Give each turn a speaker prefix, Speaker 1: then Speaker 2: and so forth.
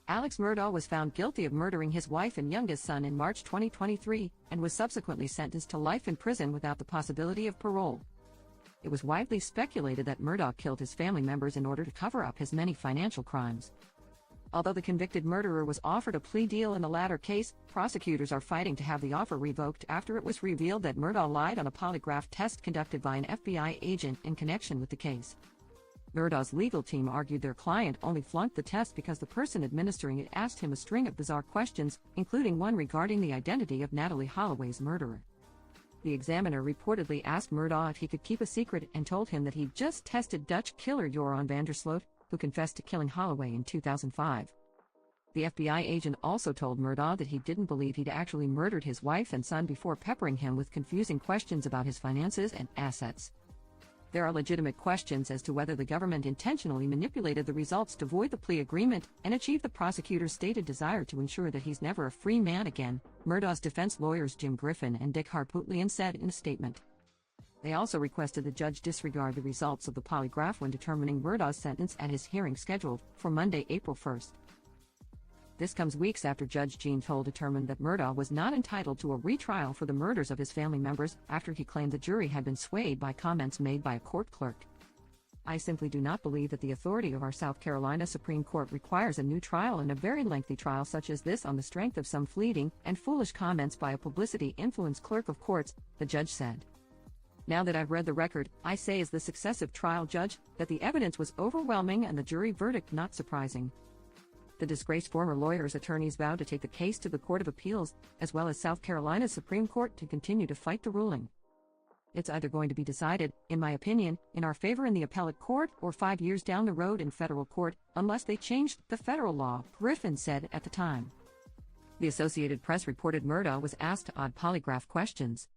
Speaker 1: Alex Murdaugh was found guilty of murdering his wife and youngest son in March 2023 and was subsequently sentenced to life in prison without the possibility of parole. It was widely speculated that Murdaugh killed his family members in order to cover up his many financial crimes. Although the convicted murderer was offered a plea deal in the latter case, prosecutors are fighting to have the offer revoked after it was revealed that Murdaugh lied on a polygraph test conducted by an FBI agent in connection with the case. Murdaugh's legal team argued their client only flunked the test because the person administering it asked him a string of bizarre questions, including one regarding the identity of Natalee Holloway's murderer. The examiner reportedly asked Murdaugh if he could keep a secret and told him that he just tested Dutch killer Joran van der Sloot, who confessed to killing Holloway in 2005. The FBI agent also told Murdaugh that he didn't believe he'd actually murdered his wife and son before peppering him with confusing questions about his finances and assets. There are legitimate questions as to whether the government intentionally manipulated the results to void the plea agreement and achieve the prosecutor's stated desire to ensure that he's never a free man again, Murdaugh's defense lawyers Jim Griffin and Dick Harpootlian said in a statement. They also requested the judge disregard the results of the polygraph when determining Murdaugh's sentence at his hearing scheduled for Monday, April 1st. This comes weeks after Judge Jean Toll determined that Murdaugh was not entitled to a retrial for the murders of his family members after he claimed the jury had been swayed by comments made by a court clerk. I simply do not believe that the authority of our South Carolina Supreme Court requires a new trial and a very lengthy trial such as this on the strength of some fleeting and foolish comments by a publicity-influenced clerk of courts, the judge said. Now that I've read the record, I say as the successive trial judge that the evidence was overwhelming and the jury verdict not surprising. The disgraced former lawyer's attorneys vowed to take the case to the Court of Appeals, as well as South Carolina's Supreme Court to continue to fight the ruling. It's either going to be decided, in my opinion, in our favor in the appellate court or 5 years down the road in federal court, unless they changed the federal law, Griffin said at the time. The Associated Press reported Murdaugh was asked odd polygraph questions.